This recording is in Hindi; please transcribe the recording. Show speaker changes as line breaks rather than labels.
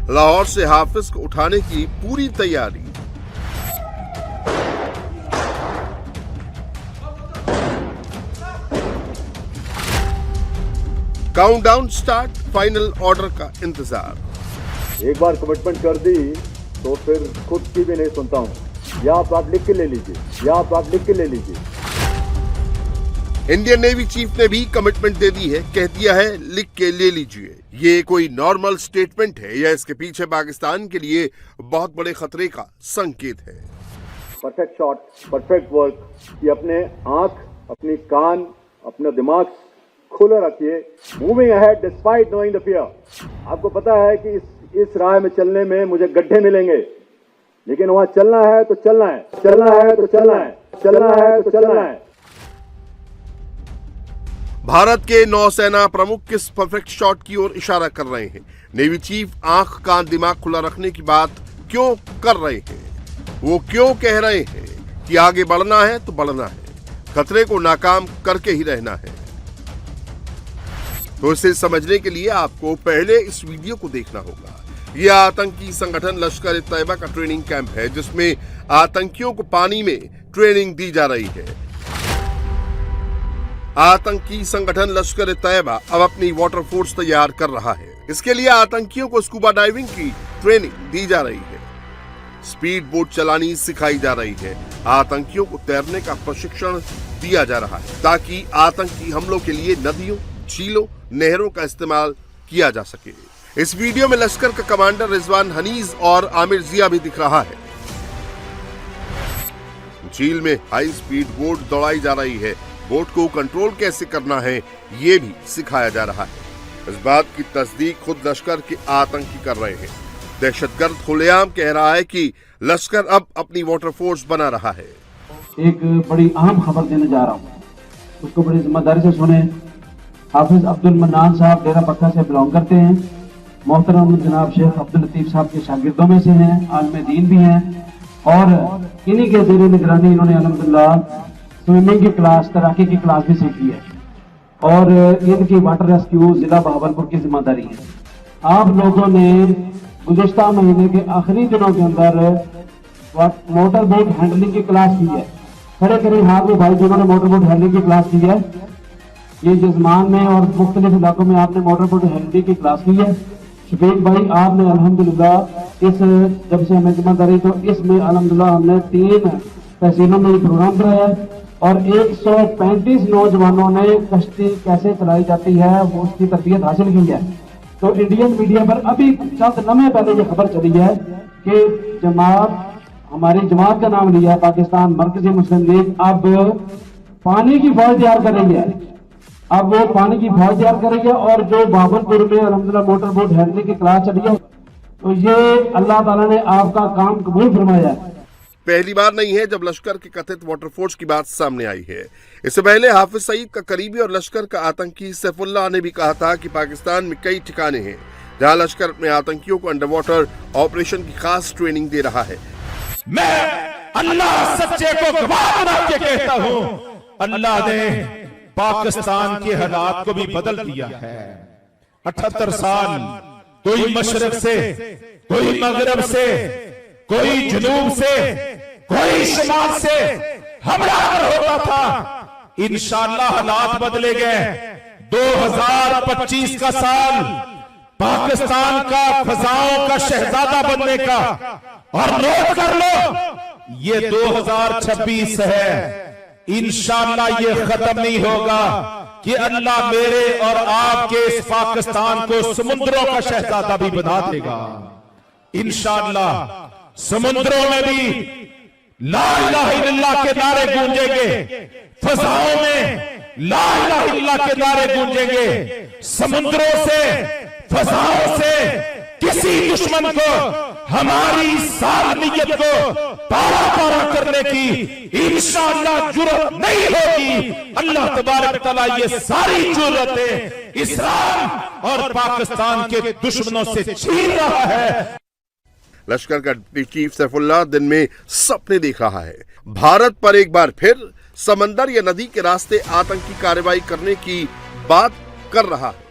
लाहौर से हाफिज को उठाने की पूरी तैयारी। काउंटडाउन स्टार्ट, फाइनल ऑर्डर का इंतजार।
एक बार कमिटमेंट कर दी तो फिर खुद की भी नहीं सुनता हूं। या आप लिख के ले लीजिए, या आप लिख के ले लीजिए।
इंडियन नेवी चीफ ने भी कमिटमेंट दे दी है, कह दिया है लिख के ले लीजिए। ये कोई नॉर्मल स्टेटमेंट है या इसके पीछे पाकिस्तान के लिए बहुत बड़े खतरे का संकेत है?
परफेक्ट शॉट, परफेक्ट वर्क कि अपने आंख, अपनी कान, अपना दिमाग खुला रखिए। Moving ahead despite knowing the fear. आपको पता है कि इस राह में चलने में मुझे गड्ढे मिलेंगे, लेकिन वहां चलना है तो चलना है, चलना है तो चलना है, चलना है तो चलना है।
भारत के नौसेना प्रमुख किस परफेक्ट शॉट की ओर इशारा कर रहे हैं? नेवी चीफ आंख कान दिमाग खुला रखने की बात क्यों कर रहे हैं? वो क्यों कह रहे हैं कि आगे बढ़ना है तो बढ़ना है, खतरे को नाकाम करके ही रहना है? तो इसे समझने के लिए आपको पहले इस वीडियो को देखना होगा। यह आतंकी संगठन लश्कर ए तैयबा का ट्रेनिंग कैंप है, जिसमें आतंकियों को पानी में ट्रेनिंग दी जा रही है। आतंकी संगठन लश्कर ए तैयबा अब अपनी वाटर फोर्स तैयार कर रहा है। इसके लिए आतंकियों को स्कूबा डाइविंग की ट्रेनिंग दी जा रही है, स्पीड बोट चलानी सिखाई जा रही है, आतंकियों को तैरने का प्रशिक्षण दिया जा रहा है ताकि आतंकी हमलों के लिए नदियों, झीलों, नहरों का इस्तेमाल किया जा सके। इस वीडियो में लश्कर का कमांडर रिजवान हनीज और आमिर जिया भी दिख रहा है। झील में हाई स्पीड बोट दौड़ाई जा रही है। बोट को कंट्रोल कैसे करना है ये भी सिखाया जा रहा है। इस बात की तस्दीक खुद लश्कर के आतंकी कर रहे हैं। दहशतगर्द खुलेआम कह रहा है कि लश्कर अब अपनी वाटर फोर्स बना रहा है।
एक बड़ी अहम खबर देने जा रहा हूँ, उसको बड़ी जिम्मेदारी से सुने। हाफिज अब्दुल मन्नान साहब डेरा बक्का से बिलोंग करते हैं। मोहतरम जनाब शेख अब्दुल लतीफ साहब के शागिर्दों में से हैं, आलिम दीन भी हैं और इन्हीं के ज़ेरे निगरानी इन्होंने अल्हम्दुलिल्लाह स्विमिंग की क्लास, तैराकी की क्लास भी सीखी है और इनकी वाटर रेस्क्यू जिला बहावलपुर की जिम्मेदारी है। आप लोगों ने गुज़िश्ता महीने के आखिरी दिनों के अंदर मोटर बोट हैंडलिंग की क्लास की है। खड़े करें हाथ में भाई जिन्होंने मोटर बोट हैंडलिंग की क्लास की है। ये जजमान में और मुख्तलिफ इलाकों में आपने मोटर बोट हैंडलिंग की क्लास की है। शफीक भाई आपने अल्हम्दुलिल्लाह इस जब से हमें जिम्मेदारी तो इसमें अल्हम्दुलिल्लाह हमने 3 तहसीलों में प्रोग्राम कराया है और 135 नौजवानों ने कश्ती कैसे चलाई जाती है वो उसकी तरबियत हासिल की है। तो इंडियन मीडिया पर अभी चंद लम्हे पहले ये खबर चली है कि जमात, हमारी जमात का नाम लिया पाकिस्तान मरकजी मुस्लिम लीग, अब पानी की फौज तैयार कर रही है। अब वो पानी की फौज तैयार कर रही है और जो बाबरपुर में अल्हम्दुलिल्लाह मोटर बोट हैंडलिंग की क्लास चली है, तो ये अल्लाह ताला ने आपका काम कबूल फरमाया है।
पहली बार नहीं है जब लश्कर की कथित वाटर फोर्स की बात सामने आई है। इससे पहले हाफिज सईद का करीबी और लश्कर का आतंकी सैफुल्लाह ने भी कहा था कि पाकिस्तान में कई ठिकाने हैं जहां लश्कर अपने आतंकियों को अंडर वाटर ऑपरेशन की खास ट्रेनिंग दे रहा है।
मैं अल्लाह सच्चे को गवाह बना के कहता हूं, अल्लाह ने पाकिस्तान के हालात को भी बदल दिया है। 78 साल कोई मशरक से, कोई मगरब से, कोई जुनूब से, कोई शुमाल से हमला होता था। इंशाअल्लाह हालात बदले गए। 2025 का साल पाकिस्तान का फजाओं का शहजादा बनने का, और नोट कर लो ये 2026 है। इंशाअल्लाह ये खत्म नहीं होगा कि अल्लाह मेरे और आपके इस पाकिस्तान को समुद्रों का शहजादा भी बना देगा। इंशाअल्लाह समुद्रों में भी ला इलाहा इल्लल्लाह के नारे गूंजेंगे, फजाओं में ला इलाहा इल्लल्लाह के नारे गूंजेंगे। समुद्रों से, फजाओं से किसी दुश्मन को हमारी सालमियत को पारा पारा करने की इंशाअल्लाह जुर्रत नहीं होगी। अल्लाह तबारक तआला ये सारी जुर्रतें इस्लाम और पाकिस्तान के दुश्मनों से छीन रहा है।
लश्कर का डिप्टी चीफ सैफुल्लाह दिन में सपने देख रहा है। भारत पर एक बार फिर समंदर या नदी के रास्ते आतंकी कार्रवाई करने की बात कर रहा है।